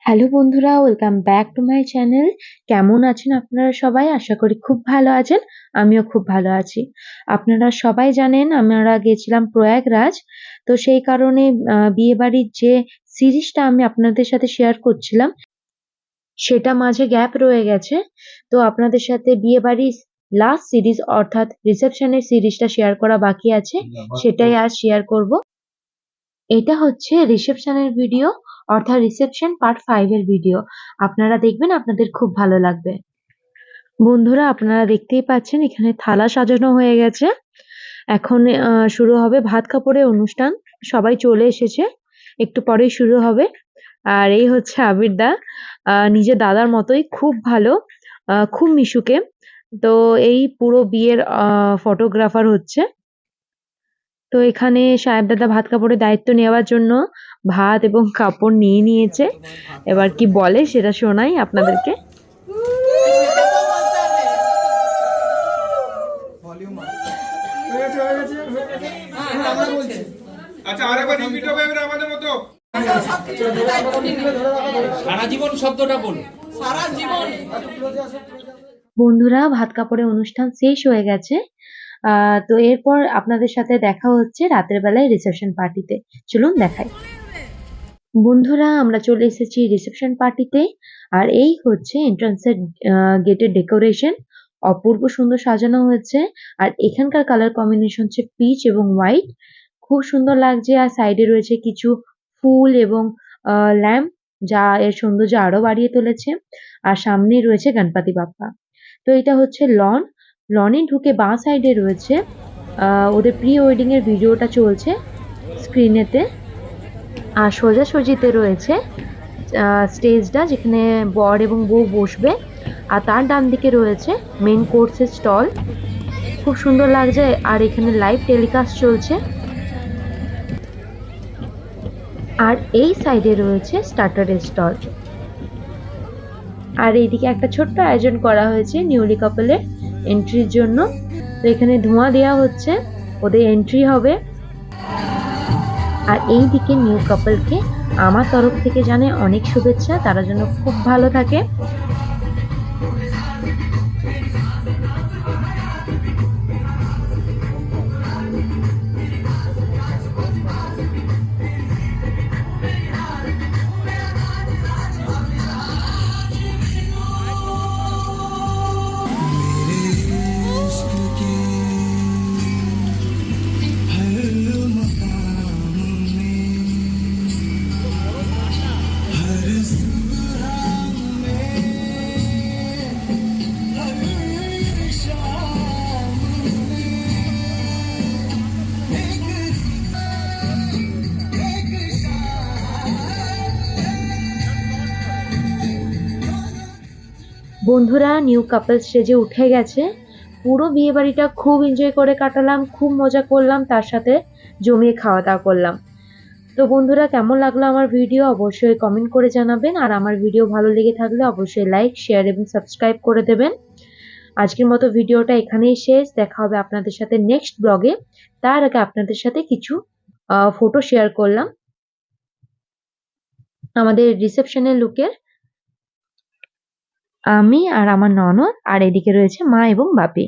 Hello বন্ধুরা, welcome back to my channel. কেমন আছেন আপনারা সবাই? আশা করি খুব ভালো আছেন। আমিও খুব ভালো আছি। আপনারা সবাই জানেন আমরা গেছিলাম প্রয়াগরাজ। তো সেই কারণে বিয়েবাড়ির যে সিরিজটা আমি আপনাদের সাথে শেয়ার করছিলাম, সেটা মাঝে গ্যাপ রয়ে গেছে। তো আপনাদের সাথে বিয়েবাড়ির লাস্ট সিরিজ অর্থাৎ রিসেপশনের সিরিজটা শেয়ার করা বাকি আছে, সেটাই আজ শেয়ার করব। এটা হচ্ছে রিসেপশনের ভিডিও অর্থাৎ রিসেপশন পার্ট 5 এর ভিডিও। আপনারা দেখবেন, আপনাদের খুব ভালো লাগবে। বন্ধুরা, আপনারা দেখতেই পাচ্ছেন এখানে থালা সাজানো হয়ে গেছে। এখন শুরু হবে ভাত কাপড়ের অনুষ্ঠান। সবাই চলে এসেছে, একটু পরেই শুরু হবে। আর এই হচ্ছে আবির দা, নিজের দাদার মতোই খুব ভালো, খুব মিশুকে। তো এই পুরো বিয়ের ফটোগ্রাফার হচ্ছে। তো এখানে সাহেব দাদা ভাত কাপড়ের দায়িত্ব নেওয়ার জন্য ভাত এবং কাপড় নিয়ে নিয়েছে। এবার কি বলে সেটা শোনাই আপনাদেরকে। আচ্ছা, আরেকবার রিপিট হবে আমাদের মতো। সারা জীবন শব্দটা বলুন। সারা জীবন। বন্ধুরা, ভাত কাপড়ের অনুষ্ঠান শেষ হয়ে গেছে। তো এরপর আপনাদের সাথে দেখা হচ্ছে রাতের বেলায় রিসেপশন পার্টিতে। চলুন দেখাই। বন্ধুরা, আমরা চলে এসেছি রিসেপশন পার্টিতে। আর এই হচ্ছে এন্ট্রান্সের গেটের ডেকোরেশন। অপূর্ব সুন্দর সাজানো হয়েছে। আর এখানকার কালার কম্বিনেশন হচ্ছে পিচ এবং হোয়াইট। খুব সুন্দর লাগছে। আর সাইডে রয়েছে কিছু ফুল এবং ল্যাম্প, যা এর সৌন্দর্য আরো বাড়িয়ে তুলেছে। আর সামনেই রয়েছে গণপতি বাপ্পা। তো এটা হচ্ছে লন। লনে ঢুকে বাঁ সাইডে রয়েছে ওদের প্রি ওয়েডিং এর ভিডিওটা চলছে স্ক্রিনেতে। আর সোজাসুজিতে রয়েছে স্টেজটা, যেখানে বর এবং বউ বসবে। আর তার ডান দিকে রয়েছে মেন কোর্সের স্টল। খুব সুন্দর লাগছে। আর এখানে লাইভ টেলিকাস্ট চলছে। আর এই সাইডে রয়েছে স্টার্টারের স্টল। আর এইদিকে একটা ছোট্ট আয়োজন করা হয়েছে নিউলি কাপলের এন্ট্রির জন্য। তো এখানে ধোঁয়া দেওয়া হচ্ছে, ওদের এন্ট্রি হবে। আর এই দিকে নিউ কাপলকে আমার তরফ থেকে জানাই অনেক শুভেচ্ছা, তারা যেন খুব ভালো থাকে। বন্ধুরা, নিউ কাপল স্টেজে উঠে গেছে। পুরো বিয়ে বাড়িটা খুব এনজয় করে কাটালাম, খুব মজা করলাম, তার সাথে জমিয়ে খাওয়া দাওয়া করলাম। তো বন্ধুরা, কেমন লাগলো আমার ভিডিও অবশ্যই কমেন্ট করে জানাবেন। আর আমার ভিডিও ভালো লেগে থাকলে অবশ্যই লাইক, শেয়ার এবং সাবস্ক্রাইব করে দেবেন। আজকের মতো ভিডিওটা এখানেই শেষ। দেখা হবে আপনাদের সাথে নেক্সট ব্লগে। তার আগে আপনাদের সাথে কিছু ফটো শেয়ার করলাম আমাদের রিসেপশনের লুকের। আমি আর আমার ননদ, আর এদিকে রয়েছে মা এবং বাপি।